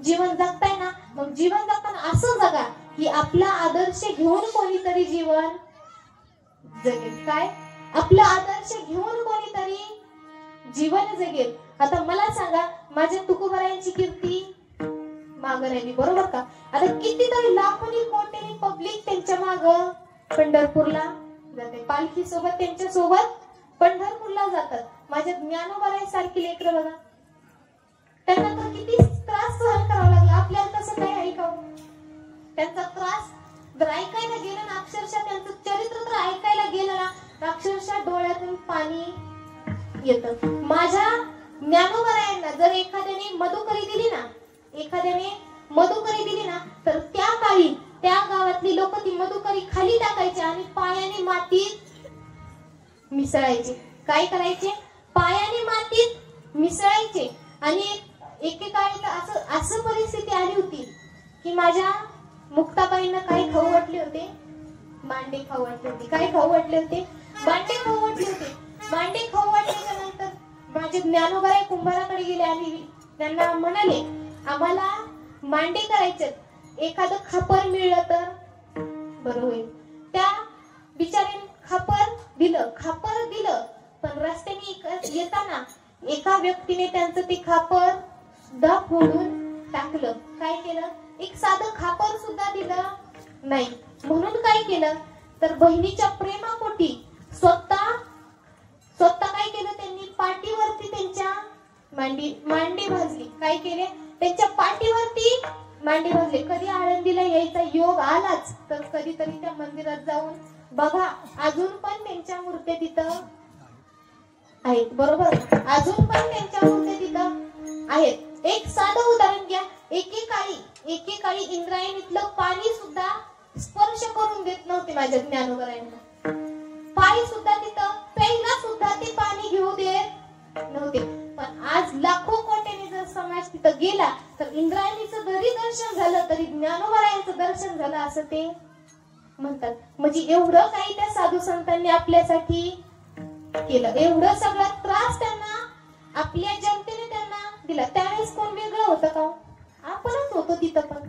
जीवन जगताय ना, मग जीवन जगताना असं जगा की आपला आदर्श घेऊन कोणीतरी जीवन जगेल. काय आपला आदर्श घेऊन कोणीतरी जीवन जगेल. आता मला सांगा, माझ्या तुकोबारायांची कीर्ती मागं राहिली, बरोबर का? आता कितीतरी लाखोनी कोटीनी पब्लिक त्यांच्या माग पंढरपूरला जाते, पालखी सोबत त्यांच्या सोबत पंढरपूरला जातात. माझ्या ज्ञानोबारायांसारखी लेकरं बघा, त्यांना तर किती त्रास सहन करावा लागला. आपल्याला तसं काही आहे का? त्यांचा त्रास जर ऐकायला गेलं ना, अक्षरशः त्यांचं चरित्र तर ऐकायला गेलं ना, अक्षरशः डोळ्यातून पाणी येतं. माझ्या ज्ञानोबारायांना जर एखाद्याने मधुकरी दिली ना, तर त्या काळी त्या गावातली लोक ती मधुकरी खाली टाकायची आणि पायाने मातीत मिसळायचे. काय करायचे? पायाने मातीत मिसळायचे. आणि एकेकाळी तर असं परिस्थिती आली होती की माझ्या मुक्ताबाईंना काही खाऊ वाटले होते, मांडे खाऊ वाटले होते. काय खाऊ वाटले होते? मांडे खाऊ वाटले होते. मांडे खाऊ वाटल्याच्या नंतर माझे ज्ञानोबाई कुंभाराकडे गेले आणि त्यांना म्हणाले, आम्हाला मांडे करायचे, एखादं खापर मिळलं तर बरं होईल. त्या बिचाऱ्याने खापर दिलं, पण रस्त्याने येताना एका व्यक्तीने त्यांचं ते खापर सुद्धा फोडून टाकलं. काय केलं? एक साधं खापर सुद्धा दिलं नाही. म्हणून काय केलं तर बहिणीच्या प्रेमापोटी स्वतः काय केलं त्यांनी? पाठीवरती त्यांच्या मांडी भाजली. काय केले? त्यांच्या पाठीवरती मांडी भाजली. कधी आळंदीला यायचा योग आलाच तर कधीतरी त्या मंदिरात जाऊन बघा, अजून पण त्यांच्या मूर्त्या तिथं आहेत, बरोबर? अजून पण त्यांच्या मूर्त्या तिथं आहेत. एक साधं उदाहरण घ्या. एकेकाळी इंद्रायणीतलं पाणी सुद्धा स्पर्श करून देत नव्हते माझ्या ज्ञानोबारायांना. पाणी सुद्धा तिथं प्यायला सुद्धा ते पाणी घेऊ देत नव्हते. पण आज लाखो कोट्याने जर समाज तिथं गेला तर इंद्रायणीचं जरी दर्शन झालं तरी ज्ञानोबारायांचं दर्शन झालं असं ते म्हणतात. म्हणजे एवढं काही त्या साधू संतांनी आपल्यासाठी केलं, एवढं सगळा त्रास त्यांना आपल्या जनतेने त्यांना दिला. त्यावेळेस कोण वेगळं होतं का? आपणच होतो तिथं, पण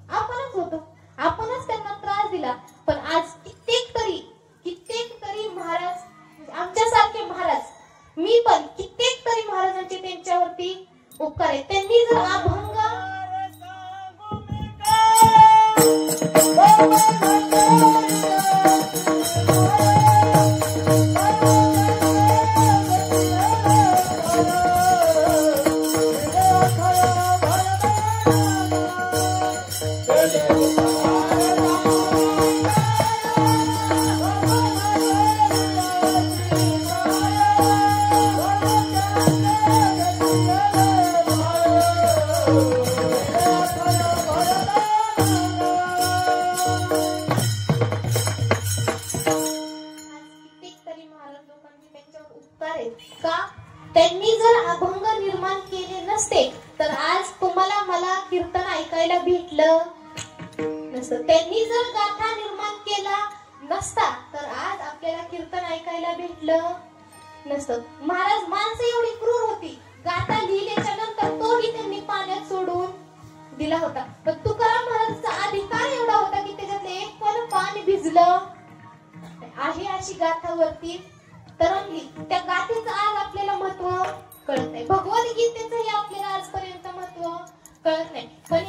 आपणच होतो. आपणच त्यांना त्रास दिला. पण आज कित्येक तरी महाराज, आमच्यासारखे महाराज, मी पण कित्येक तरी महाराजांचे त्यांच्यावरती उपकार आहेत. त्यांनी जर अभंग त्यांनी जर अभंग निर्माण केले नसते तर आज तुम्हाला मला कीर्तन ऐकायला भेटलं नसतं. त्यांनी जर गाथा निर्माण केला नसता तर आज आपल्याला कीर्तन ऐकायला भेटलं नसतं. महाराज, माणसं एवढी क्रूर होती, गाथा लिहिल्याच्या नंतर तोही त्यांनी पाण्यात सोडून दिला होता. पण तुकाराम महाराजांचा अधिकार एवढा होता की त्याच्यातलं एक पण पाणी भिजलं आहे अशी गाथावरती तरंगली. त्या गाथेचं आज आपल्याला महत्व कळत नाही. भगवद्गीतेचंही आपल्याला आजपर्यंत महत्व कळत नाही. पण